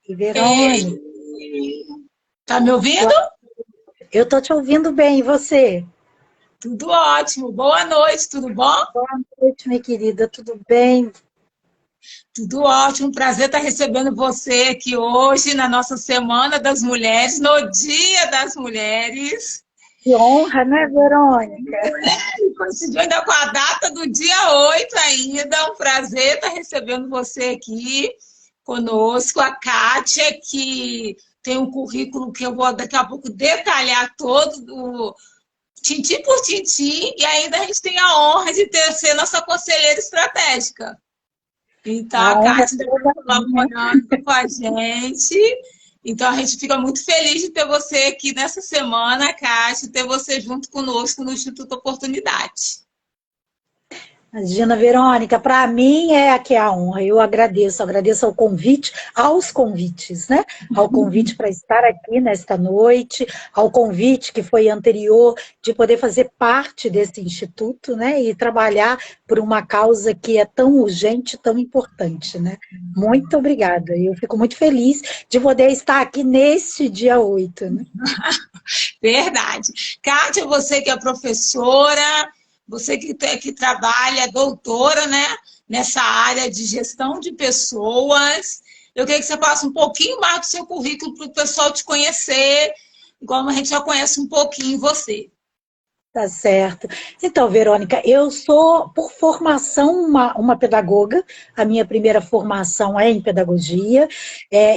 E Verônica, Ei, tá me ouvindo? boa- eu tô te ouvindo bem, e você? Tudo ótimo. Boa noite, tudo bom? Boa noite, minha querida, tudo bem? Tudo ótimo. Prazer estar recebendo você aqui hoje na nossa Semana das Mulheres, no Dia das Mulheres. Que honra, né, Verônica? E coincidiu ainda com a data do dia 8 ainda. Um prazer estar recebendo você aqui conosco. A Kátia, que tem um currículo que eu vou daqui a pouco detalhar todo, tintim por tintim, e ainda a gente tem a honra de ser nossa conselheira estratégica. Então, A a honra é Cátia está toda minha. colaborando com a gente. Então, a gente fica muito feliz de ter você aqui nessa semana, Cátia, ter você junto conosco no Instituto Oportunidade. Imagina, Verônica, para mim é aqui a honra. Eu agradeço ao convite, aos convites, né? Ao convite para estar aqui nesta noite, ao convite que foi anterior de poder fazer parte desse instituto, né? E trabalhar por uma causa que é tão urgente, tão importante, né? Muito obrigada. Eu fico muito feliz de poder estar aqui neste dia 8, né? Verdade. Kátia, você que é professora, você que trabalha, doutora, né, nessa área de gestão de pessoas, eu queria que você falasse um pouquinho mais do seu currículo para o pessoal te conhecer, igual a gente já conhece um pouquinho você. Tá certo. Então, Verônica, eu sou, por formação, uma pedagoga. A minha primeira formação é em pedagogia.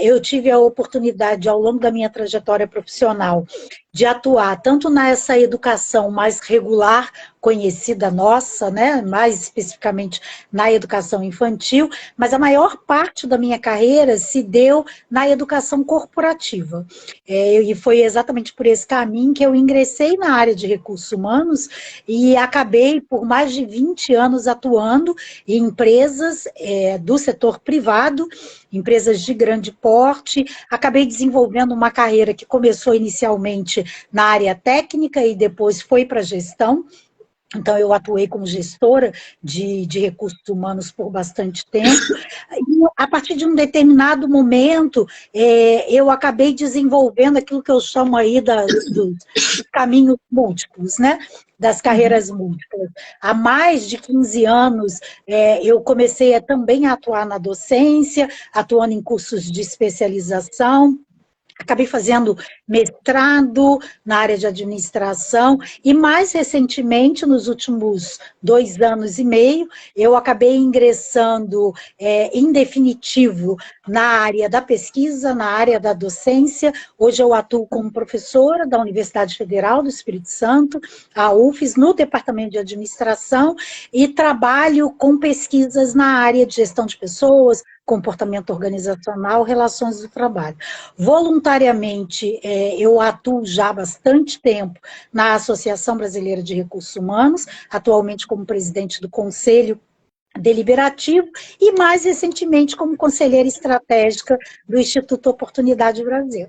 Eu tive a oportunidade, ao longo da minha trajetória profissional, de atuar tanto nessa educação mais regular, conhecida nossa, né, mais especificamente na educação infantil, mas a maior parte da minha carreira se deu na educação corporativa. E foi exatamente por esse caminho que eu ingressei na área de recursos humanos e acabei por mais de 20 anos atuando em empresas do setor privado, empresas de grande porte. Acabei desenvolvendo uma carreira que começou inicialmente na área técnica e depois foi para a gestão. Então, eu atuei como gestora de recursos humanos por bastante tempo. E, a partir de um determinado momento, eu acabei desenvolvendo aquilo que eu chamo aí dos caminhos múltiplos, né? Das carreiras múltiplas. Há mais de 15 anos, eu comecei também a atuar na docência, atuando em cursos de especialização. Acabei fazendo mestrado na área de administração e, mais recentemente, nos últimos 2 anos e meio, eu acabei ingressando em definitivo na área da pesquisa, na área da docência. Hoje eu atuo como professora da Universidade Federal do Espírito Santo, a UFES, no Departamento de Administração, e trabalho com pesquisas na área de gestão de pessoas, comportamento organizacional, relações do trabalho. Voluntariamente, eu atuo já há bastante tempo na Associação Brasileira de Recursos Humanos, atualmente como presidente do Conselho Deliberativo e, mais recentemente, como conselheira estratégica do Instituto Oportunidade Brasil.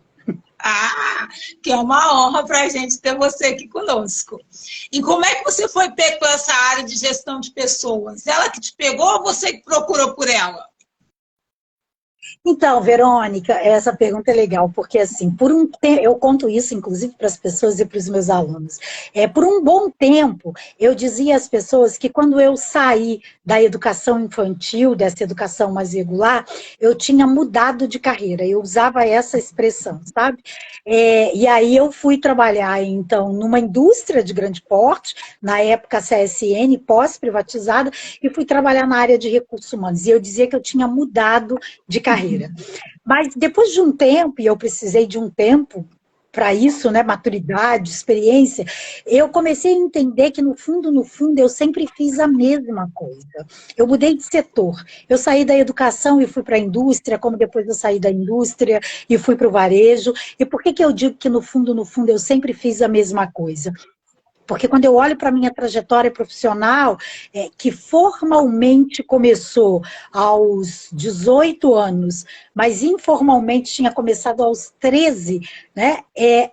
Ah, que é uma honra para a gente ter você aqui conosco. E como é que você foi pego por essa área de gestão de pessoas? Ela que te pegou ou você que procurou por ela? Então, Verônica, essa pergunta é legal, porque assim, por um tempo, eu conto isso, inclusive, para as pessoas e para os meus alunos. Por um bom tempo, eu dizia às pessoas que quando eu saí da educação infantil, dessa educação mais regular, eu tinha mudado de carreira, eu usava essa expressão, sabe? E aí eu fui trabalhar, então, numa indústria de grande porte, na época CSN, pós-privatizada, e fui trabalhar na área de recursos humanos. E eu dizia que eu tinha mudado de carreira. Mas depois de um tempo, e eu precisei de um tempo para isso, né, maturidade, experiência, eu comecei a entender que no fundo, eu sempre fiz a mesma coisa. Eu mudei de setor. Eu saí da educação e fui para a indústria, como depois eu saí da indústria e fui para o varejo. E por que eu digo que no fundo, eu sempre fiz a mesma coisa? Porque quando eu olho para a minha trajetória profissional, que formalmente começou aos 18 anos, mas informalmente tinha começado aos 13, né?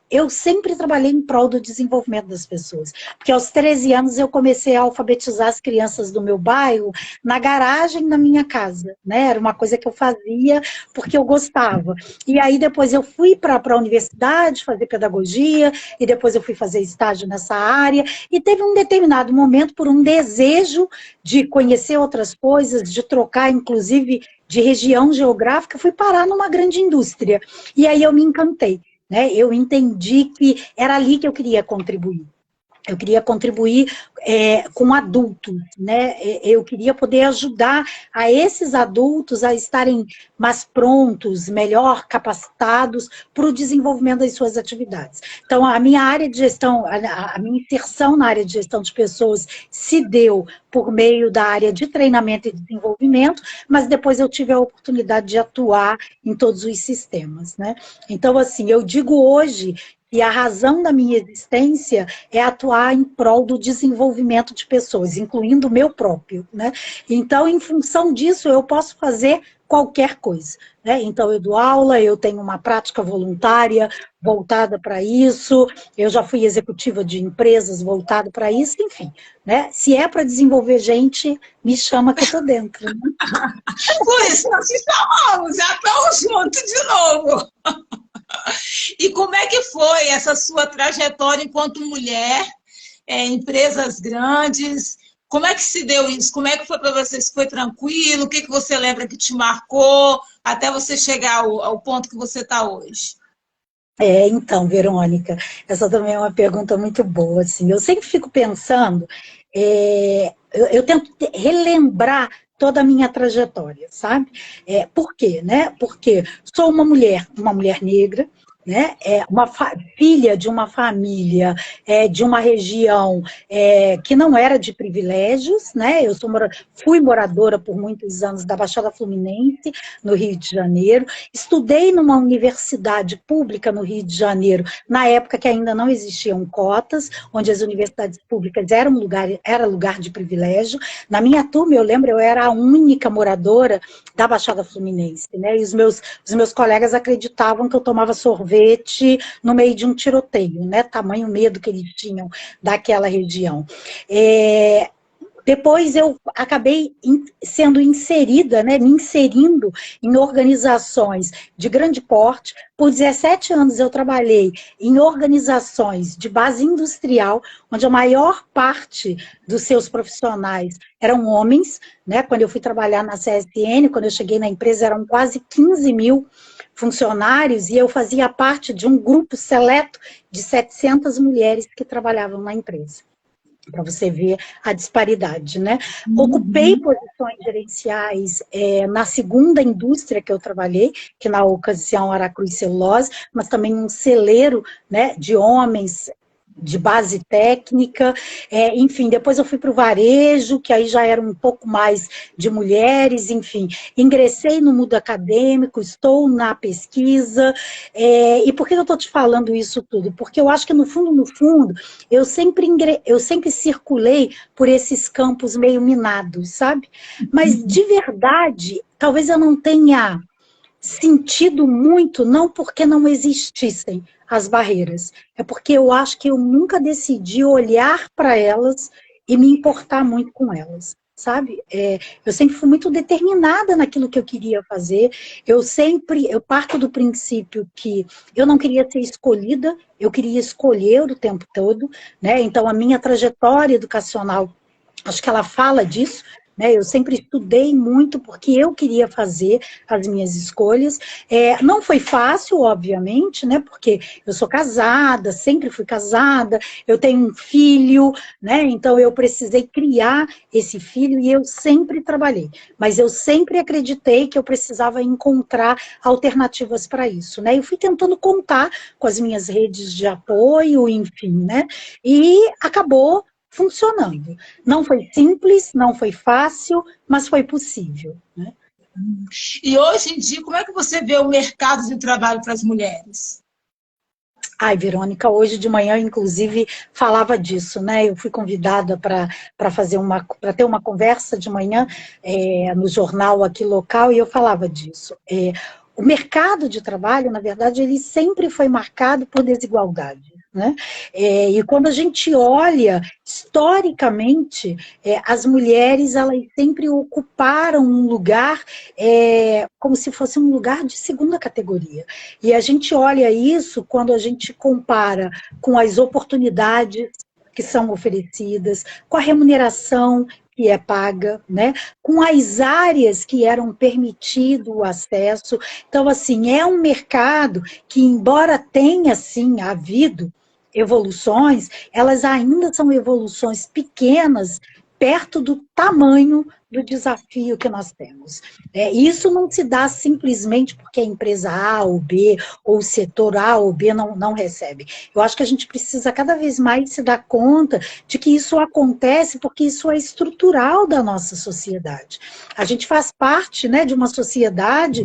Eu sempre trabalhei em prol do desenvolvimento das pessoas. Porque aos 13 anos eu comecei a alfabetizar as crianças do meu bairro na garagem da minha casa, né? Era uma coisa que eu fazia porque eu gostava. E aí depois eu fui para a universidade fazer pedagogia, e depois eu fui fazer estágio nessa área, e teve um determinado momento, por um desejo de conhecer outras coisas, de trocar, inclusive, de região geográfica, fui parar numa grande indústria. E aí eu me encantei, né? Eu entendi que era ali que eu queria contribuir. Eu queria contribuir com adultos, né? Eu queria poder ajudar a esses adultos a estarem mais prontos, melhor capacitados para o desenvolvimento das suas atividades. Então, a minha área de gestão, a minha inserção na área de gestão de pessoas se deu por meio da área de treinamento e desenvolvimento, mas depois eu tive a oportunidade de atuar em todos os sistemas, né? Então, assim, eu digo hoje e a razão da minha existência é atuar em prol do desenvolvimento de pessoas, incluindo o meu próprio, né? Então, em função disso, eu posso fazer qualquer coisa, né? Então, eu dou aula, eu tenho uma prática voluntária voltada para isso, eu já fui executiva de empresas voltada para isso, enfim, né? Se é para desenvolver gente, me chama que eu estou dentro. Né? Por isso nós te chamamos, já estamos juntos de novo. E como é que foi essa sua trajetória enquanto mulher, empresas grandes? Como é que se deu isso? Como é que foi para você? Se foi tranquilo? O que você lembra que te marcou até você chegar ao ponto que você está hoje? Então, Verônica, essa também é uma pergunta muito boa. Assim. Eu sempre fico pensando, eu tento relembrar toda a minha trajetória, sabe? Por quê? Né? Porque sou uma mulher negra, né? Filha de uma família, de uma região que não era de privilégios, né? Eu fui moradora por muitos anos da Baixada Fluminense, no Rio de Janeiro, estudei numa universidade pública no Rio de Janeiro, na época que ainda não existiam cotas, onde as universidades públicas eram lugar de privilégio. Na minha turma, eu lembro, eu era a única moradora da Baixada Fluminense, né? E os meus colegas acreditavam que eu tomava sorvete no meio de um tiroteio, né? Tamanho medo que eles tinham daquela região. Depois eu acabei sendo inserida, né, me inserindo em organizações de grande porte. Por 17 anos eu trabalhei em organizações de base industrial, onde a maior parte dos seus profissionais eram homens, né? Quando eu fui trabalhar na CSN, quando eu cheguei na empresa, eram quase 15 mil funcionários, e eu fazia parte de um grupo seleto de 700 mulheres que trabalhavam na empresa. Para você ver a disparidade, né? Ocupei posições gerenciais na segunda indústria que eu trabalhei, que na ocasião era a Cruz Celulose, mas também um celeiro, né, de homens de base técnica, enfim, depois eu fui para o varejo, que aí já era um pouco mais de mulheres, enfim, ingressei no mundo acadêmico, estou na pesquisa, e por que eu estou te falando isso tudo? Porque eu acho que no fundo, eu sempre circulei por esses campos meio minados, sabe? Mas de verdade, talvez eu não tenha sentido muito, não porque não existissem as barreiras, é porque eu acho que eu nunca decidi olhar para elas e me importar muito com elas, sabe? Eu sempre fui muito determinada naquilo que eu queria fazer, eu parto do princípio que eu não queria ser escolhida, eu queria escolher o tempo todo, né? Então a minha trajetória educacional, acho que ela fala disso, né? Eu sempre estudei muito porque eu queria fazer as minhas escolhas. Não foi fácil, obviamente, né? Porque eu sou casada, sempre fui casada, eu tenho um filho, né? Então eu precisei criar esse filho e eu sempre trabalhei. Mas eu sempre acreditei que eu precisava encontrar alternativas para isso, né? Eu fui tentando contar com as minhas redes de apoio, enfim, né? E acabou funcionando. Não foi simples, não foi fácil, mas foi possível. Né? E hoje em dia, como é que você vê o mercado de trabalho para as mulheres? Ai, Verônica, hoje de manhã, inclusive, falava disso, né? Eu fui convidada para ter uma conversa de manhã no jornal aqui local e eu falava disso. O mercado de trabalho, na verdade, ele sempre foi marcado por desigualdade, né? E quando a gente olha historicamente, as mulheres elas sempre ocuparam um lugar como se fosse um lugar de segunda categoria. E a gente olha isso quando a gente compara com as oportunidades que são oferecidas, com a remuneração que é paga, né? Com as áreas que eram permitido o acesso. Então, assim, é um mercado que, embora tenha, sim, havido evoluções, elas ainda são evoluções pequenas perto do tamanho do desafio que nós temos. Isso não se dá simplesmente porque a empresa A ou B, ou o setor A ou B não recebe. Eu acho que a gente precisa cada vez mais se dar conta de que isso acontece porque isso é estrutural da nossa sociedade. A gente faz parte, né, de uma sociedade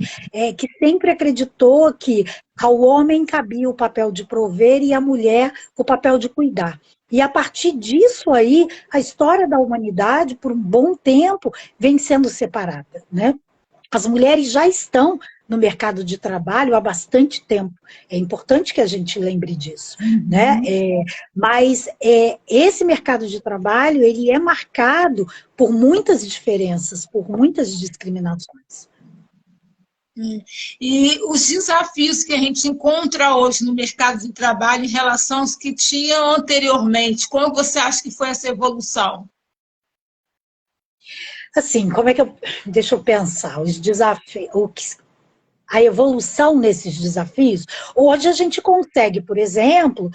que sempre acreditou que ao homem cabia o papel de prover e à mulher o papel de cuidar. E a partir disso aí, a história da humanidade, por um bom tempo, vem sendo separada, né? As mulheres já estão no mercado de trabalho há bastante tempo. É importante que a gente lembre disso, né? Mas esse mercado de trabalho, ele é marcado por muitas diferenças, por muitas discriminações. E os desafios que a gente encontra hoje no mercado de trabalho em relação aos que tinham anteriormente, como você acha que foi essa evolução? Assim, como é que eu... Deixa eu pensar, os desafios... A evolução nesses desafios, hoje a gente consegue, por exemplo,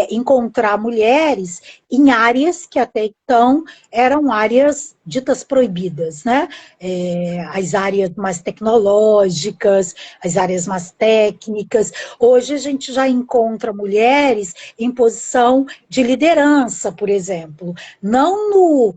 encontrar mulheres em áreas que até então eram áreas ditas proibidas, né? As áreas mais tecnológicas, as áreas mais técnicas. Hoje a gente já encontra mulheres em posição de liderança, por exemplo, não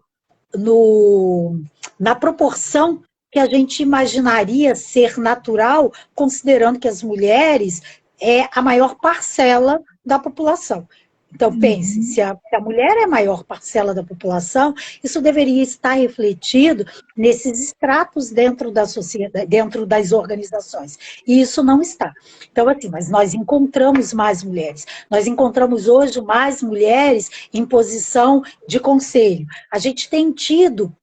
na proporção que a gente imaginaria ser natural, considerando que as mulheres é a maior parcela da população. Então, pense, se a mulher é a maior parcela da população, isso deveria estar refletido nesses estratos dentro da sociedade, dentro das organizações. E isso não está. Então, assim, mas nós encontramos mais mulheres. Nós encontramos hoje mais mulheres em posição de conselho. A gente tem tido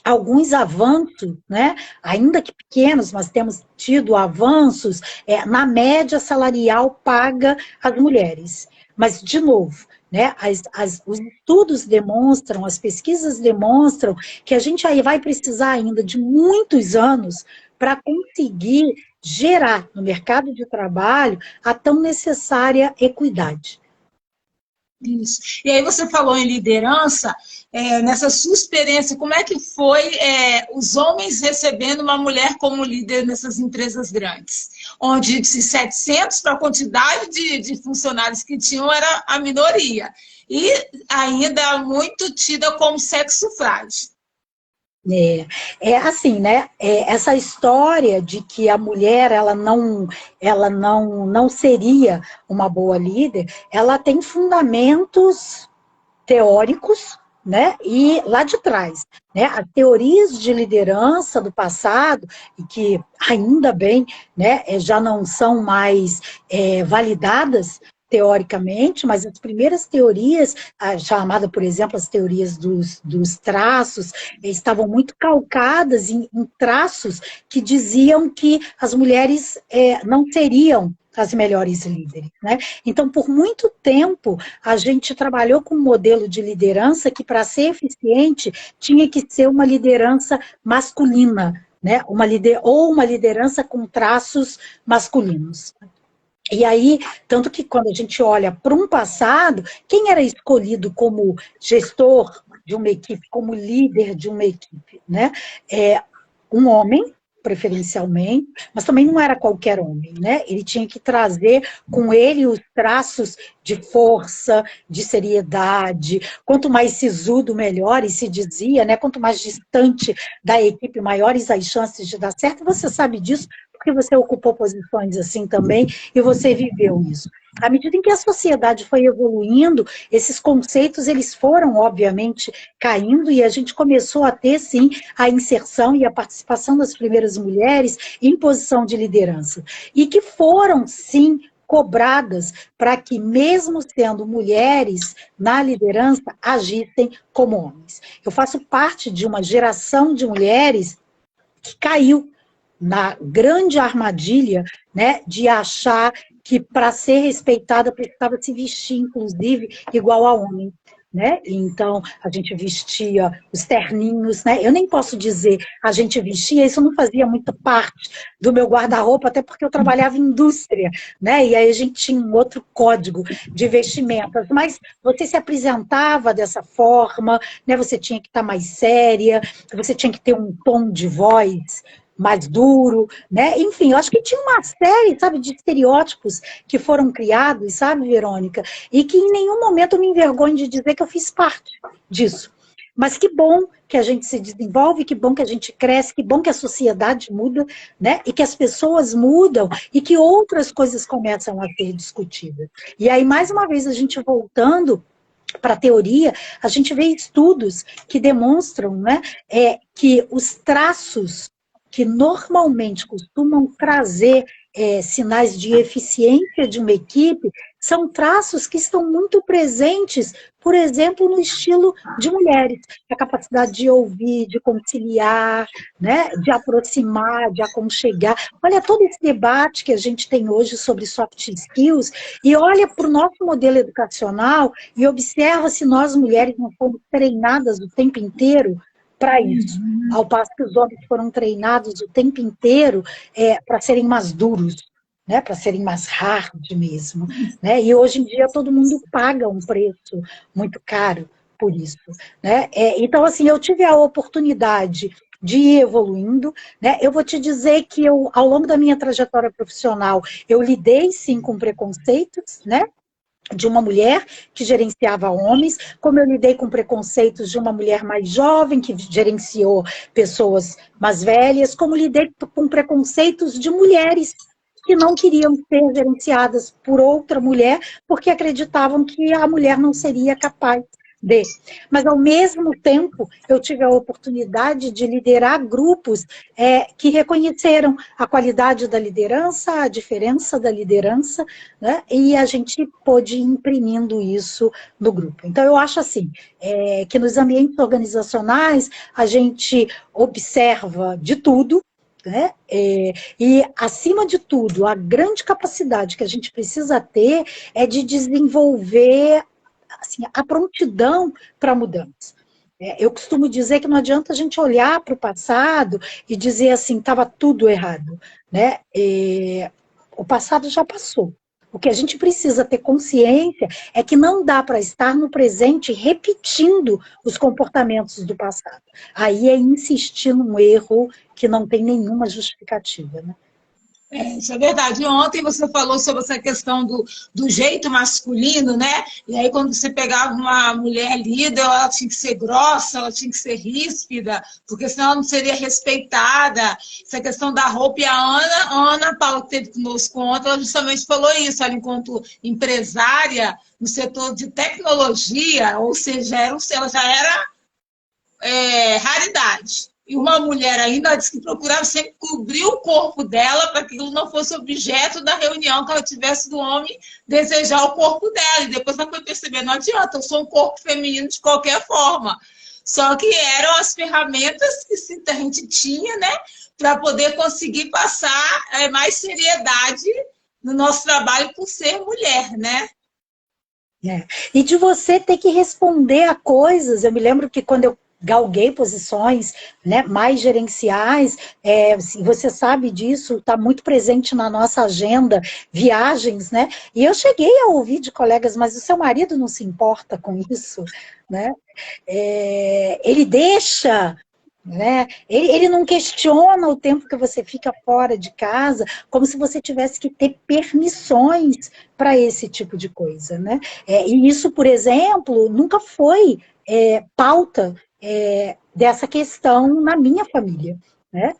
alguns avanços, né? Ainda que pequenos, mas temos tido avanços na média salarial paga às mulheres. Mas, de novo, né, os estudos demonstram, as pesquisas demonstram que a gente aí vai precisar ainda de muitos anos para conseguir gerar no mercado de trabalho a tão necessária equidade. Isso. E aí você falou em liderança, nessa sua experiência, como é que foi os homens recebendo uma mulher como líder nessas empresas grandes? Onde de 700 para a quantidade de funcionários que tinham era a minoria. E ainda muito tida como sexo frágil. Assim, né? Essa história de que a mulher ela não seria uma boa líder, ela tem fundamentos teóricos, né? E lá de trás, né? As teorias de liderança do passado e que ainda bem, né? Já não são mais validadas teoricamente, mas as primeiras teorias, chamada, por exemplo, as teorias dos traços, estavam muito calcadas em traços que diziam que as mulheres não seriam as melhores líderes, né? Então, por muito tempo, a gente trabalhou com um modelo de liderança que, para ser eficiente, tinha que ser uma liderança masculina, né? Ou uma liderança com traços masculinos. E aí, tanto que quando a gente olha para um passado, quem era escolhido como gestor de uma equipe, como líder de uma equipe, né? Um homem, preferencialmente, mas também não era qualquer homem, né? Ele tinha que trazer com ele os traços de força, de seriedade, quanto mais sisudo, melhor, e se dizia, né? Quanto mais distante da equipe, maiores as chances de dar certo, você sabe disso, porque você ocupou posições assim também e você viveu isso. À medida em que a sociedade foi evoluindo, esses conceitos eles foram, obviamente, caindo e a gente começou a ter, sim, a inserção e a participação das primeiras mulheres em posição de liderança. E que foram, sim, cobradas para que, mesmo sendo mulheres na liderança, agissem como homens. Eu faço parte de uma geração de mulheres que caiu na grande armadilha, né, de achar que para ser respeitada precisava se vestir, inclusive, igual a homem. Né? Então, a gente vestia os terninhos, né? Eu nem posso dizer a gente vestia, isso não fazia muita parte do meu guarda-roupa, até porque eu trabalhava em indústria, né? E aí a gente tinha um outro código de vestimentas, mas você se apresentava dessa forma, né? Você tinha que estar mais séria, você tinha que ter um tom de voz mais duro, né? Enfim, eu acho que tinha uma série, sabe, de estereótipos que foram criados, sabe, Verônica? E que em nenhum momento eu me envergonho de dizer que eu fiz parte disso. Mas que bom que a gente se desenvolve, que bom que a gente cresce, que bom que a sociedade muda, né? E que as pessoas mudam e que outras coisas começam a ser discutidas. E aí, mais uma vez, a gente voltando para a teoria, a gente vê estudos que demonstram, né, que os traços que normalmente costumam trazer sinais de eficiência de uma equipe, são traços que estão muito presentes, por exemplo, no estilo de mulheres. A capacidade de ouvir, de conciliar, né, de aproximar, de aconchegar. Olha todo esse debate que a gente tem hoje sobre soft skills, e olha para o nosso modelo educacional e observa se nós, mulheres, não fomos treinadas o tempo inteiro para isso, ao passo que os homens foram treinados o tempo inteiro para serem mais duros, né, para serem mais hard mesmo. Né, e hoje em dia todo mundo paga um preço muito caro por isso. Né? Então, assim, eu tive a oportunidade de ir evoluindo, né? Eu vou te dizer que eu, ao longo da minha trajetória profissional, eu lidei sim com preconceitos, né? De uma mulher que gerenciava homens, como eu lidei com preconceitos de uma mulher mais jovem que gerenciou pessoas mais velhas, como lidei com preconceitos de mulheres que não queriam ser gerenciadas por outra mulher porque acreditavam que a mulher não seria capaz de. Mas, ao mesmo tempo, eu tive a oportunidade de liderar grupos que reconheceram a qualidade da liderança, a diferença da liderança, né? E a gente pôde ir imprimindo isso no grupo. Então, eu acho assim, que nos ambientes organizacionais a gente observa de tudo, né? E, acima de tudo, a grande capacidade que a gente precisa ter é de desenvolver assim, a prontidão para a mudança. Eu costumo dizer que não adianta a gente olhar para o passado e dizer assim, estava tudo errado. Né? O passado já passou. O que a gente precisa ter consciência é que não dá para estar no presente repetindo os comportamentos do passado. Aí é insistir num erro que não tem nenhuma justificativa. Né? Isso é verdade. Ontem você falou sobre essa questão do jeito masculino, né? E aí, quando você pegava uma mulher líder, ela tinha que ser grossa, ela tinha que ser ríspida, porque senão ela não seria respeitada. Essa questão da roupa, e a Ana Paula, que esteve conosco ontem, ela justamente falou isso, ela, enquanto empresária no setor de tecnologia, ou seja, ela já era raridade. E uma mulher ainda disse que procurava sempre cobrir o corpo dela para que aquilo não fosse objeto da reunião que ela tivesse do homem desejar o corpo dela. E depois ela foi perceber, não adianta, eu sou um corpo feminino de qualquer forma. Só que eram as ferramentas que a gente tinha, né, para poder conseguir passar mais seriedade no nosso trabalho por ser mulher, né? E de você ter que responder a coisas. Eu me lembro que quando eu galguei posições, né, mais gerenciais, você sabe disso, está muito presente na nossa agenda, viagens, né? E eu cheguei a ouvir de colegas, mas o seu marido não se importa com isso, né? Ele deixa, né? Ele não questiona o tempo que você fica fora de casa, como se você tivesse que ter permissões para esse tipo de coisa, né? E isso, por exemplo, nunca foi pauta dessa questão na minha família. né?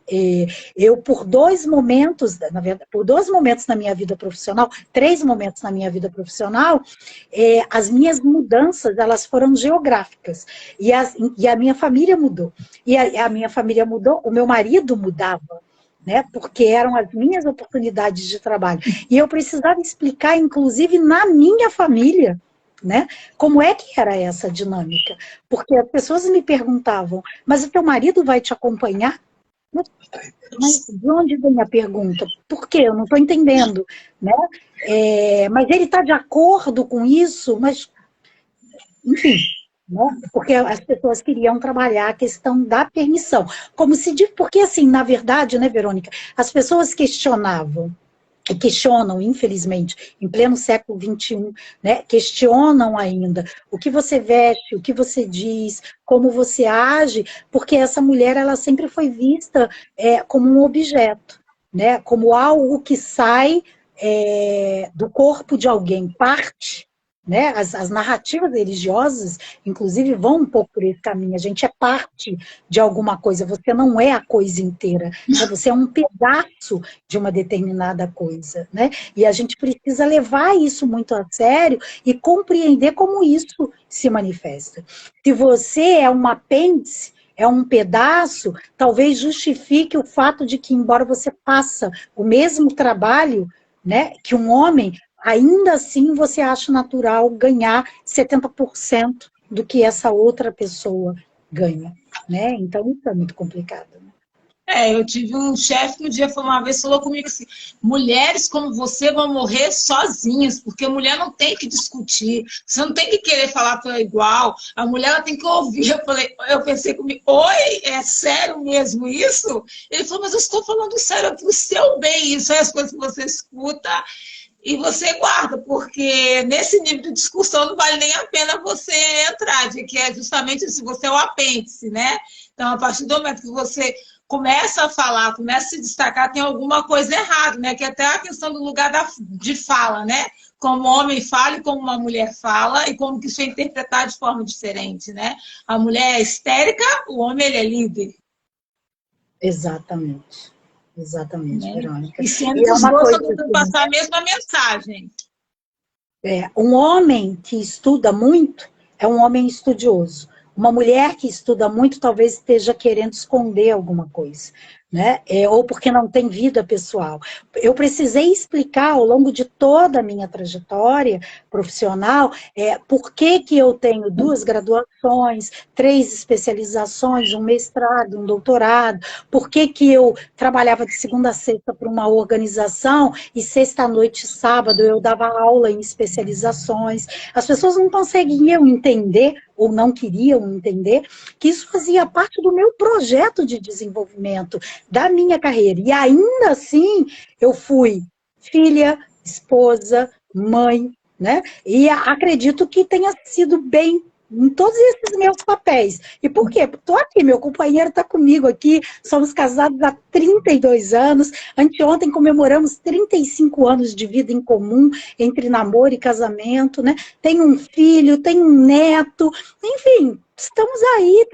Eu, por 2 momentos, na verdade, por 2 momentos na minha vida profissional, 3 momentos na minha vida profissional, as minhas mudanças, elas foram geográficas. E a minha família mudou. E a minha família mudou, o meu marido mudava, né? Porque eram as minhas oportunidades de trabalho. E eu precisava explicar, inclusive, na minha família, né? Como é que era essa dinâmica? Porque as pessoas me perguntavam, mas o teu marido vai te acompanhar? Mas de onde vem a pergunta? Por quê? Eu não estou entendendo, né? Mas ele está de acordo com isso? Mas, enfim, né? Porque as pessoas queriam trabalhar a questão da permissão. Como se diz, porque assim, na verdade, né, Verônica, as pessoas questionavam, e questionam, infelizmente, em pleno século XXI, né, questionam ainda o que você veste, o que você diz, como você age, porque essa mulher, ela sempre foi vista como um objeto, né, como algo que sai do corpo de alguém, parte, né, as narrativas religiosas, inclusive, vão um pouco por esse caminho. A gente é parte de alguma coisa, você não é a coisa inteira, né? Você é um pedaço de uma determinada coisa, né? E a gente precisa levar isso muito a sério e compreender como isso se manifesta. Se você é um apêndice, é um pedaço, talvez justifique o fato de que, embora você faça o mesmo trabalho, né, que um homem, ainda assim você acha natural ganhar 70% do que essa outra pessoa ganha, né? Então isso é muito complicado. Né? Eu tive um chefe que um dia uma vez falou comigo assim: mulheres como você vão morrer sozinhas, porque mulher não tem que discutir, você não tem que querer falar para igual, a mulher ela tem que ouvir. Eu pensei comigo, oi, é sério mesmo isso? Ele falou, mas eu estou falando sério, é para o seu bem, isso é as coisas que você escuta e você guarda, porque nesse nível de discussão não vale nem a pena você entrar, que é justamente se você é o apêndice, né? Então, a partir do momento que você começa a falar, começa a se destacar, tem alguma coisa errada, né? Que é até a questão do lugar de fala, né? Como o homem fala e como uma mulher fala, e como que isso é interpretado de forma diferente, né? A mulher é histérica, o homem ele é líder. Exatamente. Exatamente, Né? Verônica. E sendo E que é os uma dois coisa estão tentando assim, passar a mesma mensagem. um homem que estuda muito é um homem estudioso. Uma mulher que estuda muito talvez esteja querendo esconder alguma coisa, né? Ou porque não tem vida pessoal. Eu precisei explicar ao longo de toda a minha trajetória profissional por que eu tenho 2 graduações, 3 especializações, um mestrado, um doutorado, por que eu trabalhava de segunda a sexta para uma organização e sexta noite e sábado eu dava aula em especializações. As pessoas não conseguiam entender ou não queriam entender, que isso fazia parte do meu projeto de desenvolvimento, da minha carreira. E ainda assim, eu fui filha, esposa, mãe, né? E acredito que tenha sido bem em todos esses meus papéis. E por quê? Estou aqui, meu companheiro está comigo aqui, somos casados há 32 anos, anteontem comemoramos 35 anos de vida em comum, entre namoro e casamento, né? Tem um filho, tem um neto, enfim, estamos aí,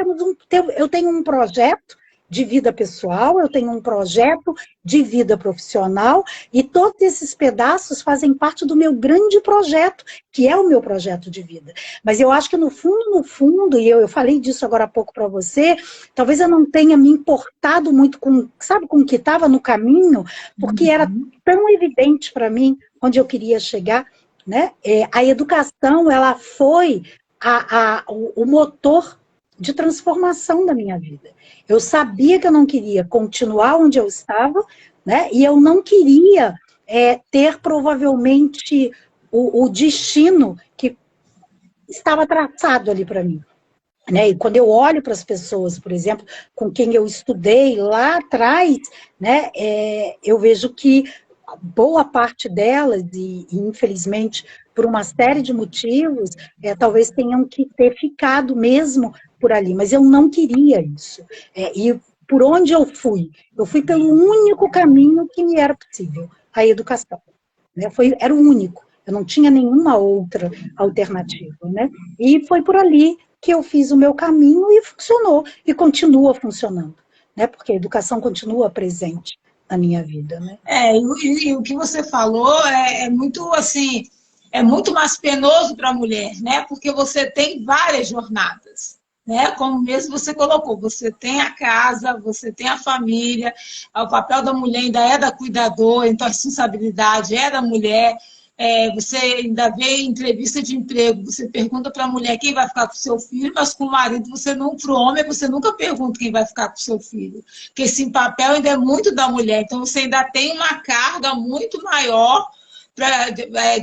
eu tenho um projeto de vida pessoal, eu tenho um projeto de vida profissional, e todos esses pedaços fazem parte do meu grande projeto, que é o meu projeto de vida. Mas eu acho que no fundo, e eu falei disso agora há pouco para você, talvez eu não tenha me importado muito com, sabe, com o que estava no caminho, porque era tão evidente para mim onde eu queria chegar, né? A educação, ela foi o motor de transformação da minha vida. Eu sabia que eu não queria continuar onde eu estava, né? E eu não queria ter provavelmente o destino que estava traçado ali para mim. Né? E quando eu olho para as pessoas, por exemplo, com quem eu estudei lá atrás, né, eu vejo que boa parte delas, e infelizmente por uma série de motivos, talvez tenham que ter ficado mesmo por ali, mas eu não queria isso. E por onde eu fui? Eu fui pelo único caminho que me era possível, a educação. Né? Era o único, eu não tinha nenhuma outra alternativa. Né? E foi por ali que eu fiz o meu caminho e funcionou, e continua funcionando. né? Porque a educação continua presente na minha vida, né? E o que você falou é muito assim, é muito mais penoso para a mulher, né? Porque você tem várias jornadas, né? Como mesmo você colocou, você tem a casa, você tem a família, o papel da mulher ainda é da cuidadora, então a responsabilidade é da mulher. Você ainda vê em entrevista de emprego, você pergunta para a mulher quem vai ficar com o seu filho, mas com o marido você não, para o homem você nunca pergunta quem vai ficar com o seu filho, porque esse papel ainda é muito da mulher, então você ainda tem uma carga muito maior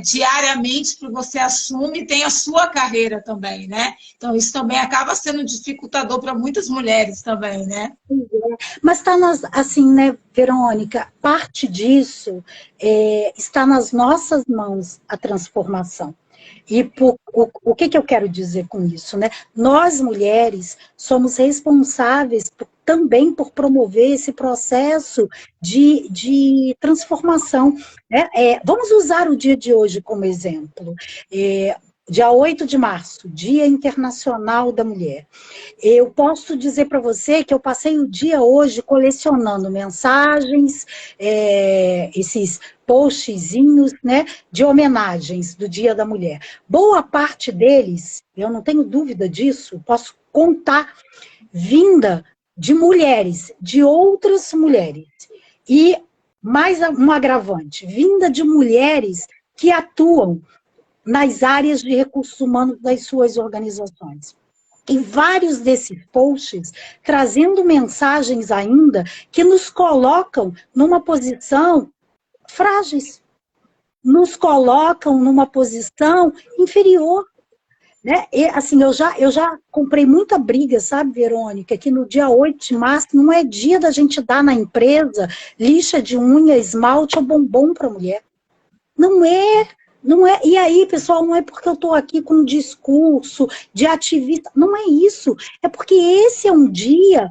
diariamente que você assume e tem a sua carreira também, né? Então isso também acaba sendo dificultador para muitas mulheres também, né? Mas está assim, né, Verônica, parte disso está nas nossas mãos a transformação. E o que eu quero dizer com isso, né? Nós, mulheres, somos responsáveis também por promover esse processo de transformação, né? Vamos usar o dia de hoje como exemplo. Dia 8 de março, Dia Internacional da Mulher. Eu posso dizer para você que eu passei o dia hoje colecionando mensagens, esses postzinhos, né, de homenagens do Dia da Mulher. Boa parte deles, eu não tenho dúvida disso, posso contar, vinda de mulheres, de outras mulheres. E mais um agravante, vinda de mulheres que atuam nas áreas de recursos humanos das suas organizações. E vários desses posts trazendo mensagens ainda que nos colocam numa posição frágeis, nos colocam numa posição inferior. Né? E, assim, eu já comprei muita briga, sabe, Verônica, que no dia 8 de março não é dia da gente dar na empresa lixa de unha, esmalte ou bombom para a mulher. Não é. Não é, e aí, pessoal, não é porque eu estou aqui com um discurso de ativista, não é isso. É porque esse é um dia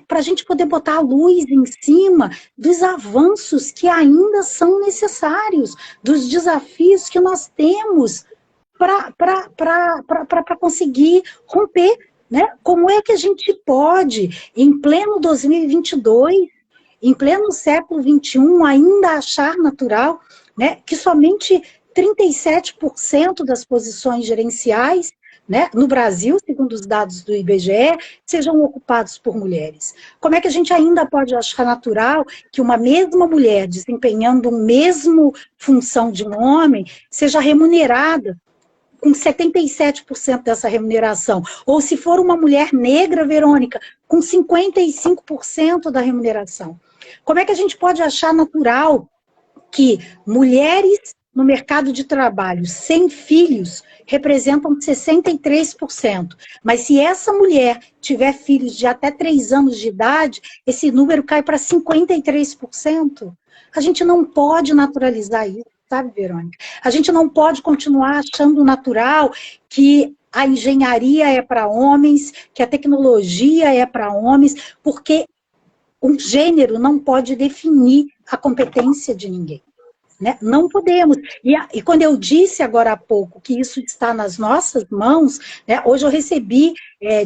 para a gente poder botar a luz em cima dos avanços que ainda são necessários, dos desafios que nós temos para conseguir romper. Né? Como é que a gente pode, em pleno 2022, em pleno século XXI, ainda achar natural, né, que somente 37% das posições gerenciais, né, no Brasil, segundo os dados do IBGE, sejam ocupados por mulheres? Como é que a gente ainda pode achar natural que uma mesma mulher desempenhando a mesma função de um homem seja remunerada com 77% dessa remuneração? Ou se for uma mulher negra, Verônica, com 55% da remuneração? Como é que a gente pode achar natural que mulheres no mercado de trabalho sem filhos representam 63%. Mas se essa mulher tiver filhos de até 3 anos de idade, esse número cai para 53%. A gente não pode naturalizar isso, sabe, Verônica? A gente não pode continuar achando natural que a engenharia é para homens, que a tecnologia é para homens, porque um gênero não pode definir a competência de ninguém. Né? Não podemos. E quando eu disse agora há pouco que isso está nas nossas mãos, né? Hoje eu recebi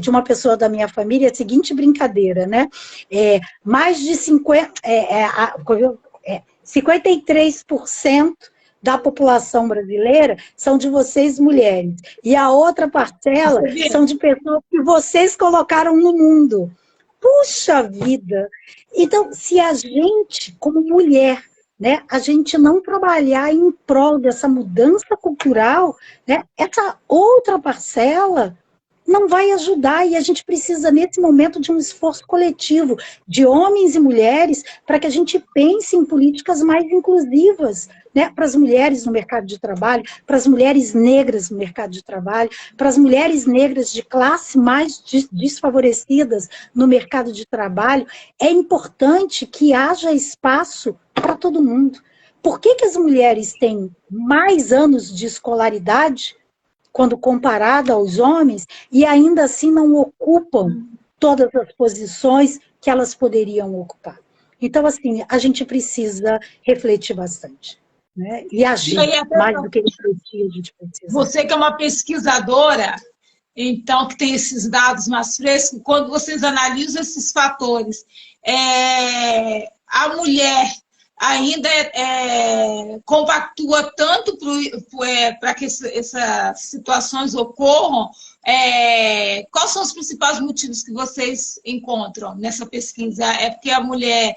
de uma pessoa da minha família a seguinte brincadeira, né? Mais de 53% da população brasileira são de vocês, mulheres, e a outra parcela são de pessoas que vocês colocaram no mundo. Puxa vida! Então, se a gente, como mulher, né, a gente não trabalhar em prol dessa mudança cultural, né, essa outra parcela não vai ajudar, e a gente precisa, nesse momento, de um esforço coletivo, de homens e mulheres, para que a gente pense em políticas mais inclusivas, né, para as mulheres no mercado de trabalho, para as mulheres negras no mercado de trabalho, para as mulheres negras de classe mais desfavorecidas no mercado de trabalho. É importante que haja espaço para todo mundo. Por que as mulheres têm mais anos de escolaridade quando comparada aos homens, e ainda assim não ocupam todas as posições que elas poderiam ocupar? Então, assim, a gente precisa refletir bastante, né? E agir, mais do que refletir, a gente precisa. Você que é uma pesquisadora, então, que tem esses dados mais frescos, quando vocês analisam esses fatores, a mulher ainda compactua tanto para que essas situações ocorram. Quais são os principais motivos que vocês encontram nessa pesquisa? É porque a mulher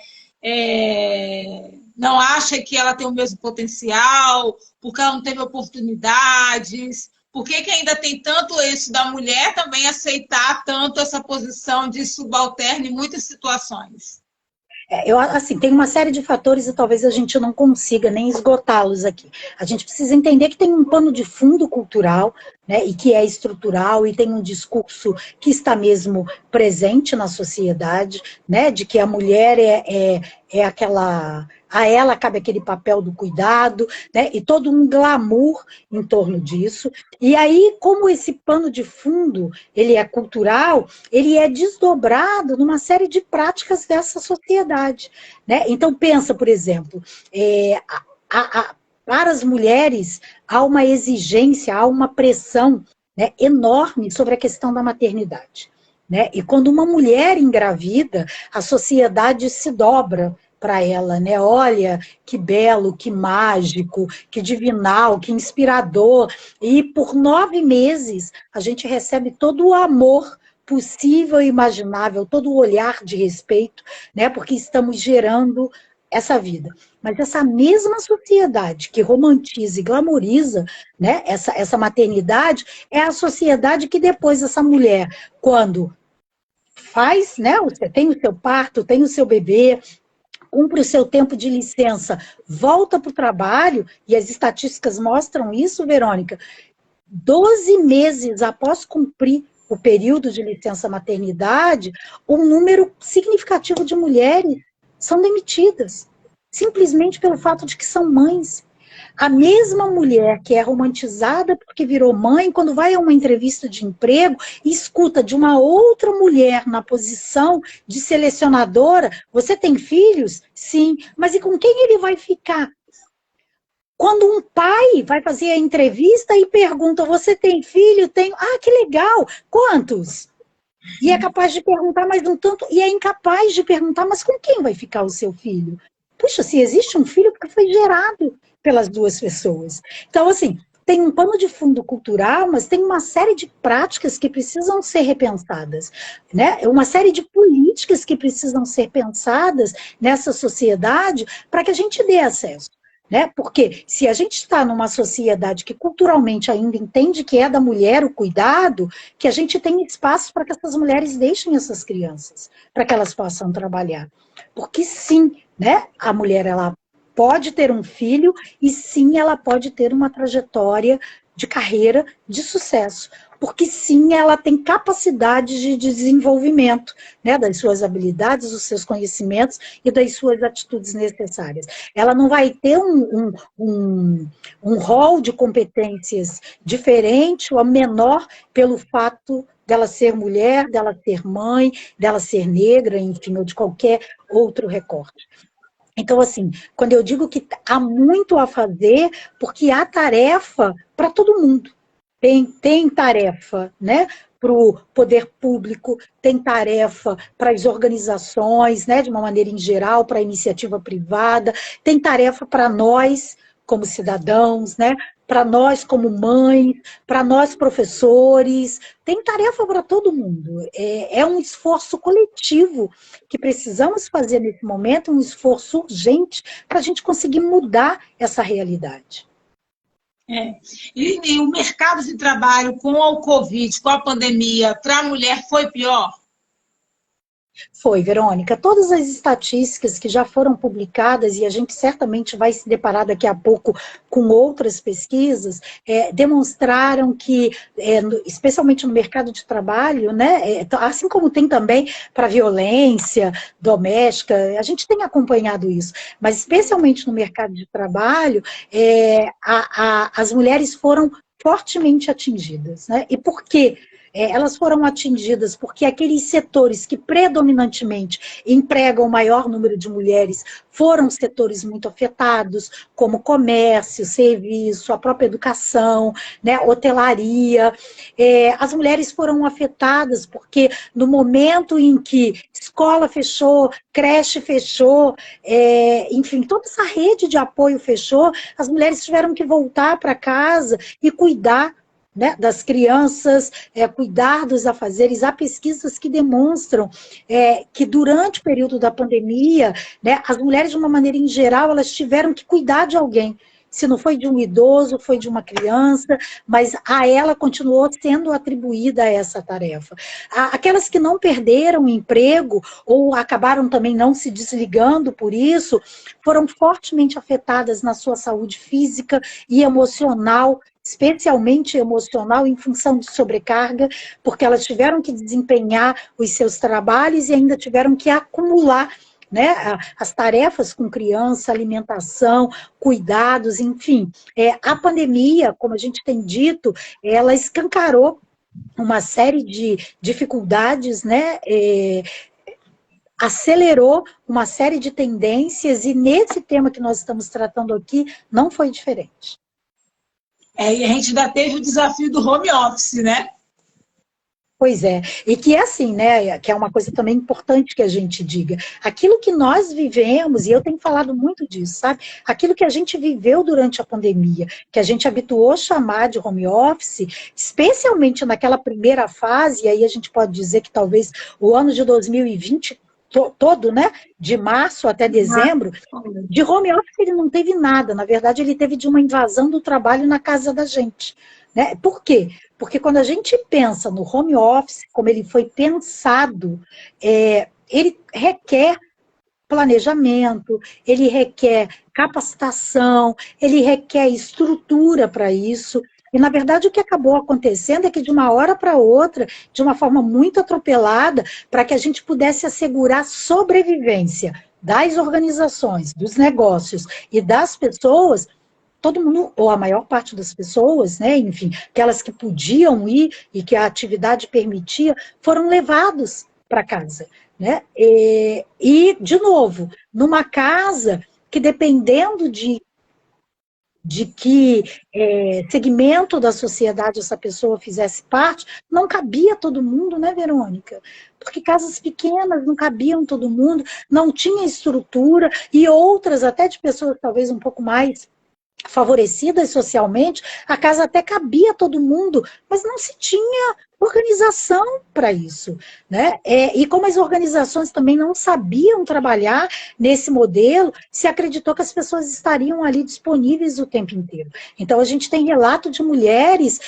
não acha que ela tem o mesmo potencial, porque ela não teve oportunidades? Por que ainda tem tanto isso da mulher também aceitar tanto essa posição de subalterno em muitas situações? Assim, tem uma série de fatores e talvez a gente não consiga nem esgotá-los aqui. A gente precisa entender que tem um pano de fundo cultural, né, e que é estrutural, e tem um discurso que está mesmo presente na sociedade, né, de que a mulher é aquela... A ela cabe aquele papel do cuidado, né, e todo um glamour em torno disso. E aí, como esse pano de fundo, ele é cultural, ele é desdobrado numa série de práticas dessa sociedade, né? Então, pensa, por exemplo, para as mulheres, há uma exigência, há uma pressão, né, enorme sobre a questão da maternidade, né? E quando uma mulher engravida, a sociedade se dobra para ela, né? Olha, que belo, que mágico, que divinal, que inspirador. E por 9 meses, a gente recebe todo o amor possível e imaginável, todo o olhar de respeito, né? Porque estamos gerando essa vida. Mas essa mesma sociedade que romantiza e glamoriza, né, essa maternidade, é a sociedade que depois essa mulher, quando faz, né, você tem o seu parto, tem o seu bebê, cumpre o seu tempo de licença, volta para o trabalho, e as estatísticas mostram isso, Verônica, 12 meses após cumprir o período de licença maternidade, um número significativo de mulheres são demitidas, simplesmente pelo fato de que são mães. A mesma mulher que é romantizada porque virou mãe, quando vai a uma entrevista de emprego e escuta de uma outra mulher na posição de selecionadora, você tem filhos? Sim. Mas e com quem ele vai ficar? Quando um pai vai fazer a entrevista e pergunta, você tem filho? Tenho. Ah, que legal. Quantos? E é capaz de perguntar mais um tanto, e é incapaz de perguntar, mas com quem vai ficar o seu filho? Puxa, se existe um filho, porque foi gerado pelas duas pessoas. Então, assim, tem um pano de fundo cultural, mas tem uma série de práticas que precisam ser repensadas, né? Uma série de políticas que precisam ser pensadas nessa sociedade para que a gente dê acesso. Né? Porque se a gente está numa sociedade que culturalmente ainda entende que é da mulher o cuidado, que a gente tem espaço para que essas mulheres deixem essas crianças, para que elas possam trabalhar. Porque sim, né, a mulher ela pode ter um filho e sim, ela pode ter uma trajetória de carreira de sucesso. Porque sim, ela tem capacidade de desenvolvimento, né, das suas habilidades, dos seus conhecimentos e das suas atitudes necessárias. Ela não vai ter um rol de competências diferente ou menor pelo fato dela ser mulher, dela ser mãe, dela ser negra, enfim, ou de qualquer outro recorte. Então, assim, quando eu digo que há muito a fazer, porque há tarefa para todo mundo. Tem tarefa, né, para o poder público, tem tarefa para as organizações, né, de uma maneira em geral, para a iniciativa privada, tem tarefa para nós, como cidadãos, né, para nós como mães, para nós professores, tem tarefa para todo mundo. É um esforço coletivo que precisamos fazer nesse momento, um esforço urgente para a gente conseguir mudar essa realidade. E o mercado de trabalho com o Covid, com a pandemia, para a mulher foi pior? Foi, Verônica. Todas as estatísticas que já foram publicadas, e a gente certamente vai se deparar daqui a pouco com outras pesquisas, demonstraram que, especialmente no mercado de trabalho, né, assim como tem também para violência doméstica, a gente tem acompanhado isso, mas especialmente no mercado de trabalho, as mulheres foram fortemente atingidas. Né? E por quê? elas foram atingidas porque aqueles setores que predominantemente empregam o maior número de mulheres foram setores muito afetados, como comércio, serviço, a própria educação, né, hotelaria. As mulheres foram afetadas porque no momento em que escola fechou, creche fechou, enfim, toda essa rede de apoio fechou, as mulheres tiveram que voltar para casa e cuidar, né, das crianças, cuidar dos afazeres. Há pesquisas que demonstram que durante o período da pandemia, né, as mulheres, de uma maneira em geral, elas tiveram que cuidar de alguém. Se não foi de um idoso, foi de uma criança, mas a ela continuou sendo atribuída essa tarefa. Aquelas que não perderam o emprego ou acabaram também não se desligando por isso, foram fortemente afetadas na sua saúde física e emocional, especialmente emocional, em função de sobrecarga, porque elas tiveram que desempenhar os seus trabalhos e ainda tiveram que acumular, né, as tarefas com criança, alimentação, cuidados, enfim. A pandemia, como a gente tem dito, ela escancarou uma série de dificuldades, né, acelerou uma série de tendências, e nesse tema que nós estamos tratando aqui, não foi diferente. E a gente ainda teve o desafio do home office, né? Pois é, e que é assim, né, que é uma coisa também importante que a gente diga, aquilo que nós vivemos, e eu tenho falado muito disso, sabe, aquilo que a gente viveu durante a pandemia, que a gente habituou a chamar de home office, especialmente naquela primeira fase, e aí a gente pode dizer que talvez o ano de 2020 todo, né, de março até dezembro, de home office ele não teve nada, na verdade ele teve de uma invasão do trabalho na casa da gente, né? Por quê? Porque quando a gente pensa no home office, como ele foi pensado, ele requer planejamento, ele requer capacitação, ele requer estrutura para isso. E, na verdade, o que acabou acontecendo é que, de uma hora para outra, de uma forma muito atropelada, para que a gente pudesse assegurar a sobrevivência das organizações, dos negócios e das pessoas, todo mundo, ou a maior parte das pessoas, né, enfim, aquelas que podiam ir e que a atividade permitia, foram levados para casa, né? E, de novo, numa casa que, dependendo de que segmento da sociedade essa pessoa fizesse parte, não cabia todo mundo, né, Verônica? Porque casas pequenas não cabiam todo mundo, não tinha estrutura, e outras, até de pessoas talvez um pouco mais favorecidas socialmente, a casa até cabia todo mundo, mas não se tinha organização para isso, né? E como as organizações também não sabiam trabalhar nesse modelo, se acreditou que as pessoas estariam ali disponíveis o tempo inteiro. Então a gente tem relato de mulheres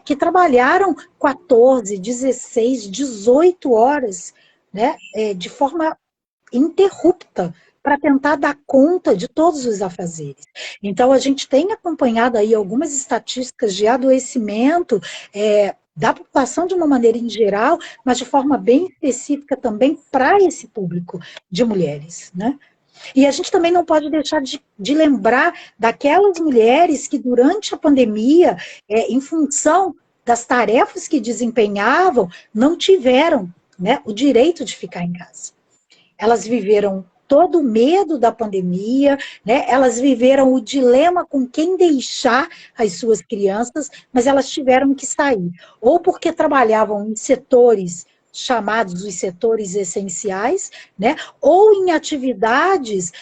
que trabalharam 14, 16, 18 horas, né? De forma ininterrupta, para tentar dar conta de todos os afazeres. Então, a gente tem acompanhado aí algumas estatísticas de adoecimento da população de uma maneira em geral, mas de forma bem específica também para esse público de mulheres, né? E a gente também não pode deixar de lembrar daquelas mulheres que, durante a pandemia, em função das tarefas que desempenhavam, não tiveram, né, o direito de ficar em casa. Elas viveram todo o medo da pandemia, né? Elas viveram o dilema com quem deixar as suas crianças, mas elas tiveram que sair. Ou porque trabalhavam em setores chamados os setores essenciais, né? Ou em atividades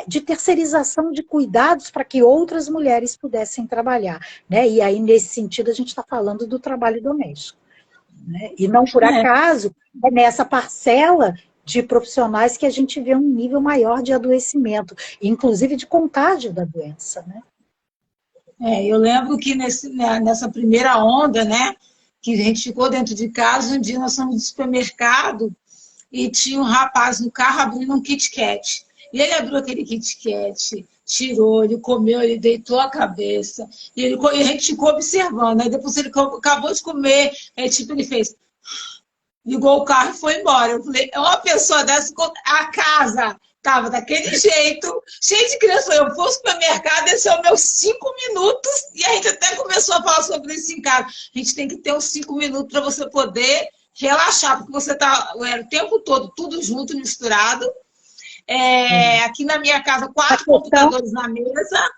de terceirização de cuidados para que outras mulheres pudessem trabalhar, né? E aí, nesse sentido, a gente está falando do trabalho doméstico, né? E não por acaso, é nessa parcela de profissionais que a gente vê um nível maior de adoecimento, inclusive de contágio da doença, né? Eu lembro que nessa primeira onda, né, que a gente ficou dentro de casa, um dia nós fomos no supermercado e tinha um rapaz no carro abrindo um Kit Kat. E ele abriu aquele Kit Kat, tirou, ele comeu, ele deitou a cabeça, e a gente ficou observando. Aí depois ele acabou de comer, ele fez... ligou o carro e foi embora. Eu falei, uma pessoa dessa, a casa Tava daquele jeito, cheio de criança. Eu vou ao supermercado, esse é o meu 5 minutos, e a gente até começou a falar sobre isso em casa. A gente tem que ter uns 5 minutos para você poder relaxar, porque você está o tempo todo, tudo junto, misturado. Aqui na minha casa, 4 computadores na mesa,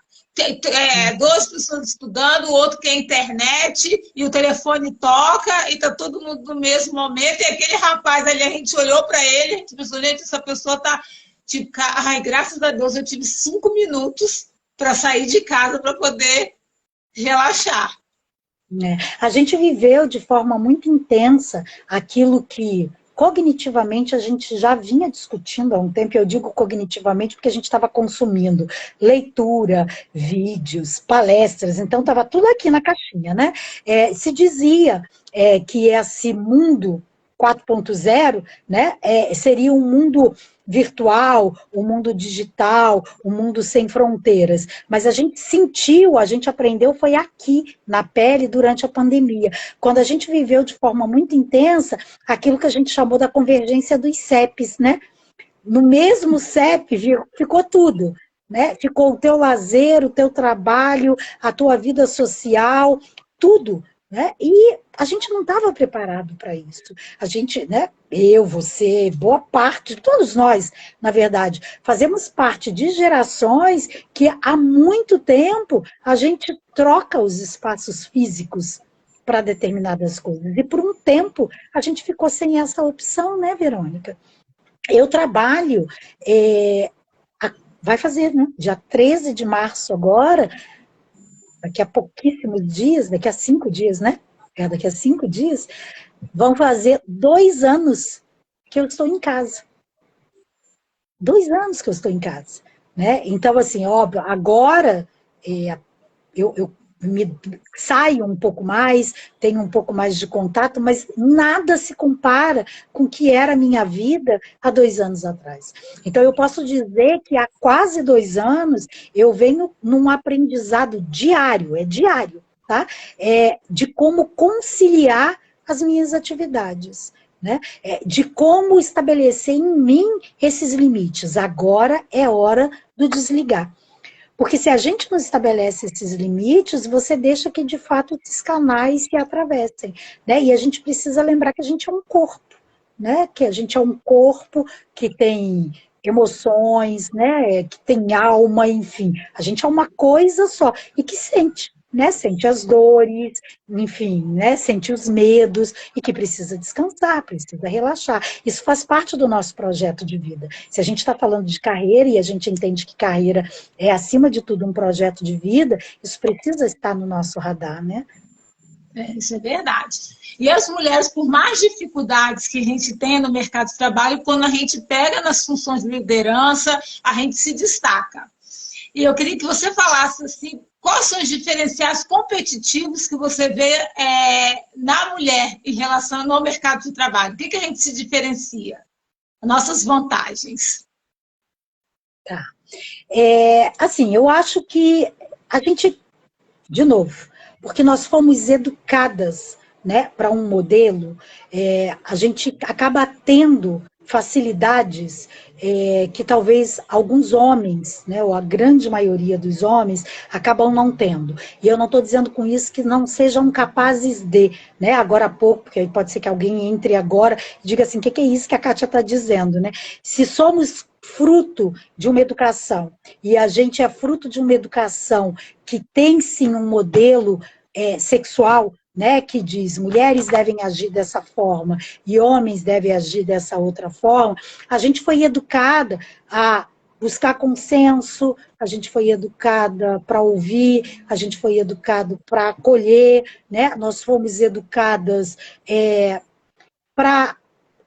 2 pessoas estudando, o outro quer internet, e o telefone toca, e está todo mundo no mesmo momento, e aquele rapaz ali, a gente olhou para ele, a gente pensou, gente, essa pessoa está... Tipo, ai, graças a Deus, eu tive 5 minutos para sair de casa para poder relaxar. A gente viveu de forma muito intensa aquilo que cognitivamente a gente já vinha discutindo há um tempo. Eu digo cognitivamente porque a gente estava consumindo leitura, vídeos, palestras, então estava tudo aqui na caixinha, né? Se dizia que esse mundo 4.0, né, seria um mundo virtual, um mundo digital, um mundo sem fronteiras. Mas a gente sentiu, a gente aprendeu, foi aqui, na pele, durante a pandemia. Quando a gente viveu de forma muito intensa, aquilo que a gente chamou da convergência dos CEPs, né? No mesmo CEP ficou tudo, né? Ficou o teu lazer, o teu trabalho, a tua vida social, tudo, né? E a gente não estava preparado para isso. A gente, né? Eu, você, boa parte, todos nós, na verdade, fazemos parte de gerações que há muito tempo a gente troca os espaços físicos para determinadas coisas. E por um tempo a gente ficou sem essa opção, né, Verônica? Eu trabalho, vai fazer, né? Dia 13 de março agora, daqui a pouquíssimos dias, daqui a 5 dias, né? Daqui a 5 dias, vão fazer 2 anos que eu estou em casa. 2 anos que eu estou em casa, né? Então, assim, óbvio, agora eu me saio um pouco mais, tenho um pouco mais de contato, mas nada se compara com o que era a minha vida há 2 anos atrás. Então, eu posso dizer que há quase 2 anos eu venho num aprendizado diário, diário, tá? De como conciliar as minhas atividades, né? De como estabelecer em mim esses limites. Agora é hora do desligar. Porque se a gente não estabelece esses limites, você deixa que, de fato, esses canais se atravessem, né? E a gente precisa lembrar que a gente é um corpo, né? Que a gente é um corpo que tem emoções, né? Que tem alma, enfim. A gente é uma coisa só e que sente, né? Sente as dores, enfim, né? Sente os medos e que precisa descansar, precisa relaxar. Isso faz parte do nosso projeto de vida. Se a gente está falando de carreira e a gente entende que carreira é, acima de tudo, um projeto de vida, isso precisa estar no nosso radar, né? Isso é verdade. E as mulheres, por mais dificuldades que a gente tem no mercado de trabalho, quando a gente pega nas funções de liderança, a gente se destaca. E eu queria que você falasse assim, quais são os diferenciais competitivos que você vê na mulher em relação ao mercado de trabalho? O que a gente se diferencia? Nossas vantagens. Tá. Assim, eu acho que a gente, de novo, porque nós fomos educadas, né, para um modelo, a gente acaba tendo facilidades que talvez alguns homens, né, ou a grande maioria dos homens, acabam não tendo. E eu não estou dizendo com isso que não sejam capazes de, né, agora há pouco, porque pode ser que alguém entre agora e diga assim, o que é isso que a Kátia está dizendo, né? Se somos fruto de uma educação, e a gente é fruto de uma educação que tem sim um modelo sexual, né, que diz mulheres devem agir dessa forma e homens devem agir dessa outra forma, a gente foi educada a buscar consenso, a gente foi educada para ouvir, a gente foi educado para acolher, né, nós fomos educadas para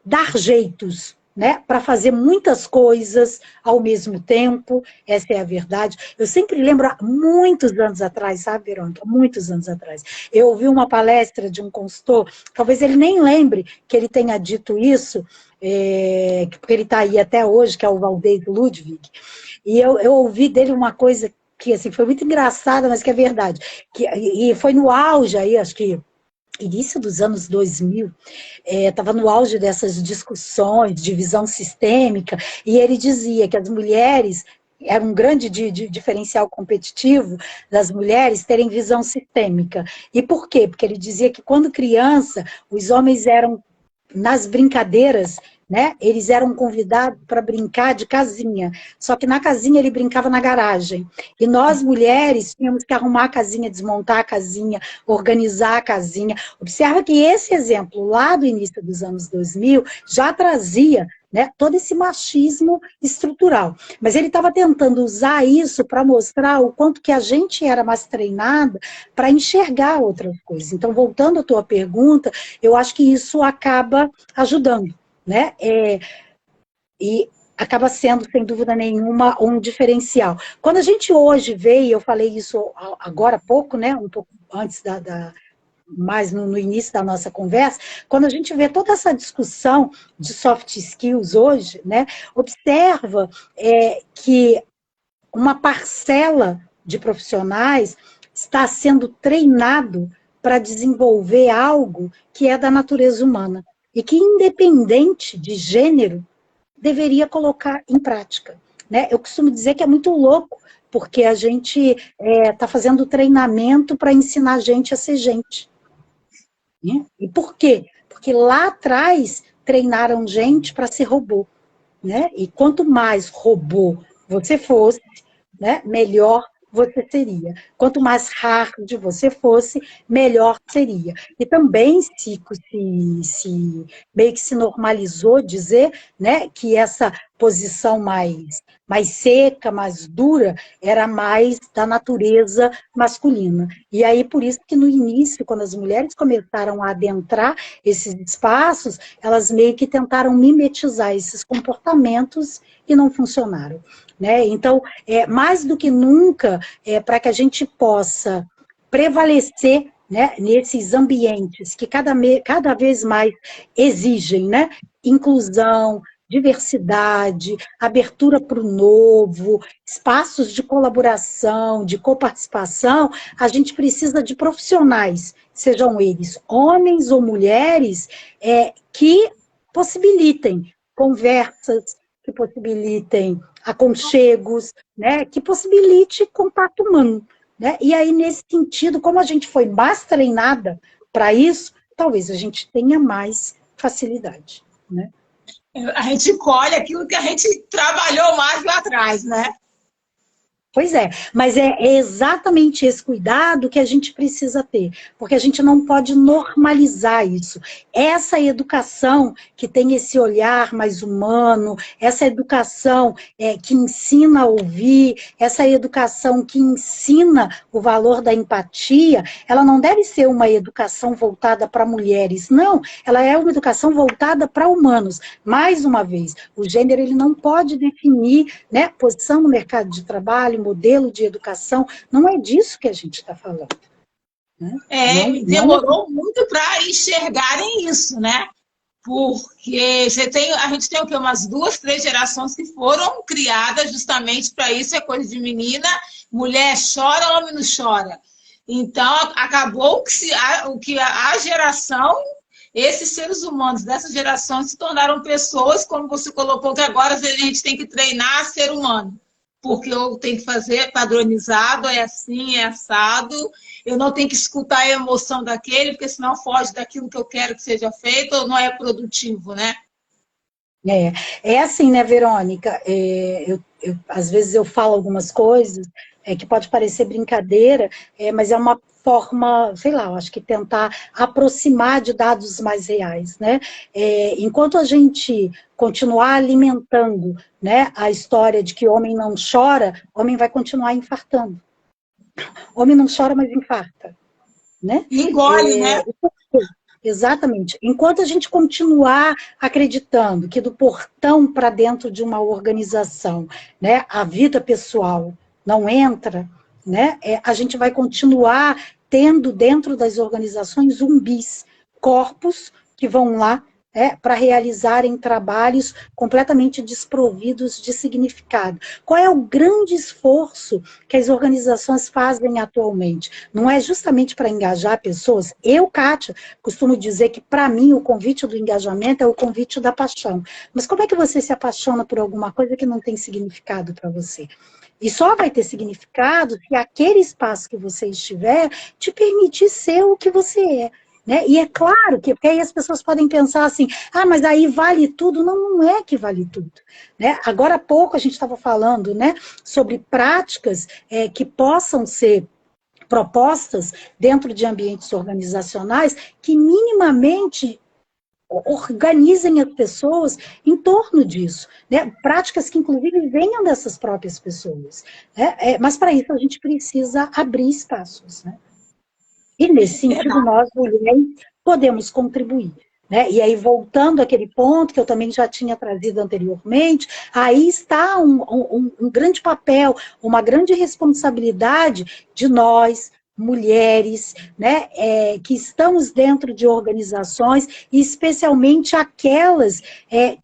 dar jeitos, né, para fazer muitas coisas ao mesmo tempo, essa é a verdade. Eu sempre lembro, há muitos anos atrás, sabe, Verônica? Muitos anos atrás, eu ouvi uma palestra de um consultor, talvez ele nem lembre que ele tenha dito isso, porque ele está aí até hoje, que é o Valdez Ludwig, e eu ouvi dele uma coisa que assim, foi muito engraçada, mas que é verdade, e foi no auge aí, acho que início dos anos 2000, estava no auge dessas discussões de visão sistêmica, e ele dizia que as mulheres, era um grande diferencial competitivo das mulheres terem visão sistêmica. E por quê? Porque ele dizia que quando criança, os homens eram, nas brincadeiras, né, eles eram convidados para brincar de casinha, só que na casinha ele brincava na garagem, e nós mulheres tínhamos que arrumar a casinha, desmontar a casinha, organizar a casinha. Observa que esse exemplo lá do início dos anos 2000 já trazia, né, todo esse machismo estrutural, mas ele estava tentando usar isso para mostrar o quanto que a gente era mais treinada para enxergar outras coisas. Então, voltando à tua pergunta, eu acho que isso acaba ajudando, né? E acaba sendo, sem dúvida nenhuma, um diferencial. Quando a gente hoje vê, e eu falei isso agora há pouco, né, um pouco antes mais no início da nossa conversa, quando a gente vê toda essa discussão de soft skills hoje, né, observa que uma parcela de profissionais está sendo treinado para desenvolver algo que é da natureza humana, e que, independente de gênero, deveria colocar em prática, né? Eu costumo dizer que é muito louco, porque a gente está fazendo treinamento para ensinar a gente a ser gente. Né? E por quê? Porque lá atrás treinaram gente para ser robô, né? E quanto mais robô você fosse, né, melhor você seria. Quanto mais hard você fosse, melhor seria. E também meio que se normalizou dizer, né, que essa posição mais seca, mais dura, era mais da natureza masculina. E aí, por isso que no início, quando as mulheres começaram a adentrar esses espaços, elas meio que tentaram mimetizar esses comportamentos e não funcionaram. Né? Então, mais do que nunca, para que a gente possa prevalecer, né, nesses ambientes que cada vez mais exigem, né, inclusão, diversidade, abertura para o novo, espaços de colaboração, de coparticipação, a gente precisa de profissionais, sejam eles homens ou mulheres, que possibilitem conversas, que possibilitem aconchegos, né, que possibilite contato humano. Né? E aí, nesse sentido, como a gente foi mais treinada para isso, talvez a gente tenha mais facilidade. Né? A gente colhe aquilo que a gente trabalhou mais lá atrás, né? Pois é, mas é exatamente esse cuidado que a gente precisa ter, porque a gente não pode normalizar isso. Essa educação que tem esse olhar mais humano, essa educação que ensina a ouvir, essa educação que ensina o valor da empatia, ela não deve ser uma educação voltada para mulheres, não, ela é uma educação voltada para humanos. Mais uma vez, o gênero ele não pode definir, né, posição no mercado de trabalho, modelo de educação, não é disso que a gente está falando. Né? Demorou muito para enxergarem isso, né? Porque a gente tem o quê? Umas 2, 3 gerações que foram criadas justamente para isso, é coisa de menina, mulher chora, homem não chora. Então, acabou que a geração, esses seres humanos dessa geração se tornaram pessoas, como você colocou, que agora a gente tem que treinar a ser humano. Porque eu tenho que fazer padronizado, é assim, é assado. Eu não tenho que escutar a emoção daquele, porque senão foge daquilo que eu quero que seja feito, ou não é produtivo, né? É assim, né, Verônica? Às vezes eu falo algumas coisas que pode parecer brincadeira, mas é uma forma, sei lá, eu acho que tentar aproximar de dados mais reais, né? Enquanto a gente continuar alimentando, né, a história de que homem não chora, homem vai continuar infartando. Homem não chora, mas infarta. Né? Engole, né? Exatamente. Enquanto a gente continuar acreditando que do portão para dentro de uma organização, né, a vida pessoal não entra, né, a gente vai continuar tendo dentro das organizações zumbis, corpos que vão lá, para realizarem trabalhos completamente desprovidos de significado. Qual é o grande esforço que as organizações fazem atualmente? Não é justamente para engajar pessoas? Eu, Kátia, costumo dizer que, para mim, o convite do engajamento é o convite da paixão. Mas como é que você se apaixona por alguma coisa que não tem significado para você? E só vai ter significado se aquele espaço que você estiver te permitir ser o que você é. Né? E é claro que, porque aí as pessoas podem pensar assim, mas aí vale tudo. Não, não é que vale tudo. Né? Agora há pouco a gente estava falando, né, sobre práticas que possam ser propostas dentro de ambientes organizacionais que minimamente organizem as pessoas em torno disso, né? Práticas que, inclusive, venham dessas próprias pessoas. Né? Mas, para isso, a gente precisa abrir espaços. Né? E, nesse sentido, nós, mulheres, podemos contribuir. Né? E aí, voltando àquele ponto que eu também já tinha trazido anteriormente, aí está um grande papel, uma grande responsabilidade de nós, mulheres, né, que estamos dentro de organizações, e especialmente aquelas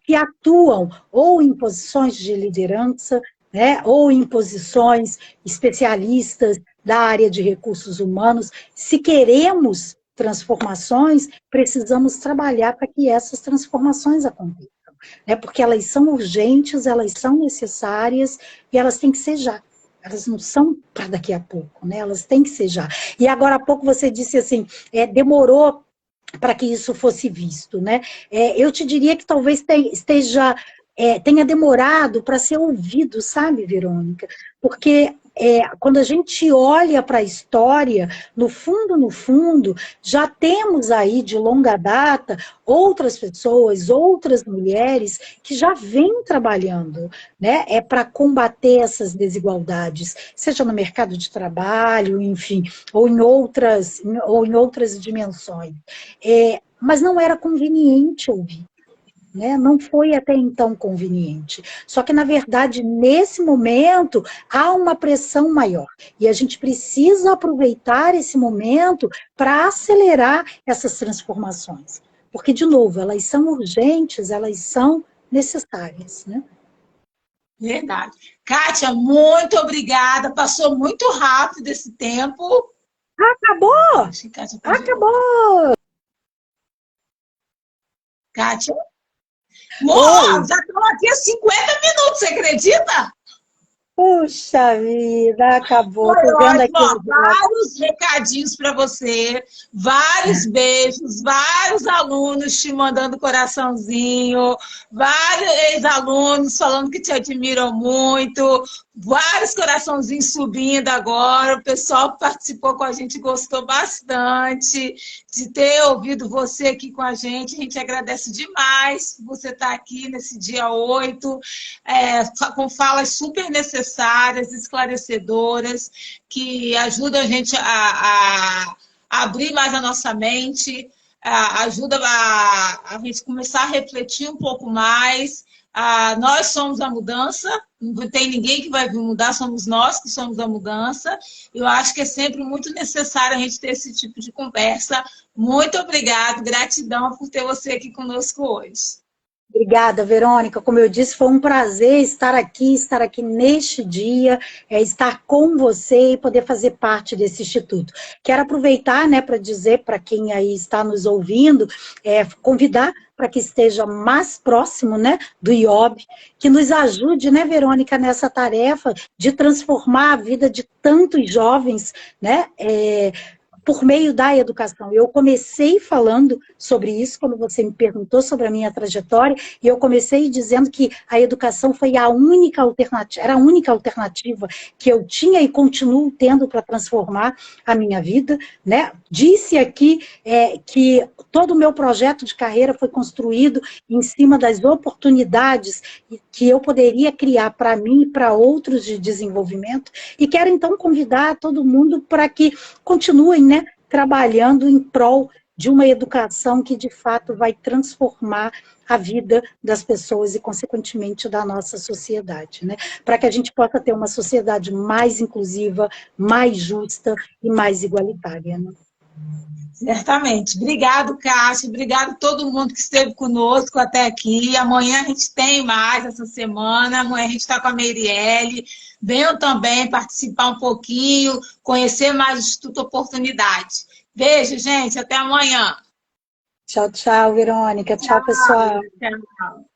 que atuam ou em posições de liderança, né, ou em posições especialistas da área de recursos humanos. Se queremos transformações, precisamos trabalhar para que essas transformações aconteçam, né? Porque elas são urgentes, elas são necessárias e elas têm que ser já. Elas não são para daqui a pouco, né? Elas têm que ser já. E agora há pouco você disse assim, demorou para que isso fosse visto, né? Eu te diria que talvez tenha demorado para ser ouvido, sabe, Verônica? Porque quando a gente olha para a história, no fundo, já temos aí de longa data outras pessoas, outras mulheres que já vêm trabalhando, né, para combater essas desigualdades, seja no mercado de trabalho, enfim, ou em outras dimensões. Mas não era conveniente ouvir. Né? Não foi até então conveniente. Só que, na verdade, nesse momento, há uma pressão maior. E a gente precisa aproveitar esse momento para acelerar essas transformações. Porque, de novo, elas são urgentes, elas são necessárias. Né? Verdade. Kátia, muito obrigada. Passou muito rápido esse tempo. Acabou! Acabou! Kátia? Uou, já estamos aqui há 50 minutos, você acredita? Puxa vida, acabou. Foi Tô vendo aqui. ótimo. Vários recadinhos para você, vários beijos, vários alunos te mandando coraçãozinho, vários ex-alunos falando que te admiram muito, vários coraçãozinhos subindo agora. O pessoal que participou com a gente gostou bastante de ter ouvido você aqui com a gente. A gente agradece demais você estar aqui nesse dia 8, com falas super necessárias, esclarecedoras, que ajudam a gente a abrir mais a nossa mente, ajuda a gente começar a refletir um pouco mais. Nós somos a mudança, não tem ninguém que vai vir mudar, somos nós que somos a mudança. Eu acho que é sempre muito necessário a gente ter esse tipo de conversa. Muito obrigada, gratidão por ter você aqui conosco hoje. Obrigada, Verônica. Como eu disse, foi um prazer estar aqui neste dia, estar com você e poder fazer parte desse instituto. Quero aproveitar, né, para dizer para quem aí está nos ouvindo, convidar para que esteja mais próximo, né, do IOB, que nos ajude, né, Verônica, nessa tarefa de transformar a vida de tantos jovens, né, por meio da educação. Eu comecei falando sobre isso, quando você me perguntou sobre a minha trajetória, e eu comecei dizendo que a educação foi a única alternativa, era a única alternativa que eu tinha e continuo tendo para transformar a minha vida, né? Disse aqui que todo o meu projeto de carreira foi construído em cima das oportunidades que eu poderia criar para mim e para outros de desenvolvimento, e quero então convidar todo mundo para que continuem, né, trabalhando em prol de uma educação que, de fato, vai transformar a vida das pessoas e, consequentemente, da nossa sociedade, né? Para que a gente possa ter uma sociedade mais inclusiva, mais justa e mais igualitária. Né? Certamente. Obrigado, Kátia. Obrigado a todo mundo que esteve conosco até aqui. Amanhã a gente tem mais essa semana. Amanhã a gente está com a Meirelle. Venham também participar um pouquinho, conhecer mais o Instituto Oportunidade. Beijo, gente. Até amanhã. Tchau, tchau, Verônica. Tchau, pessoal. Tchau.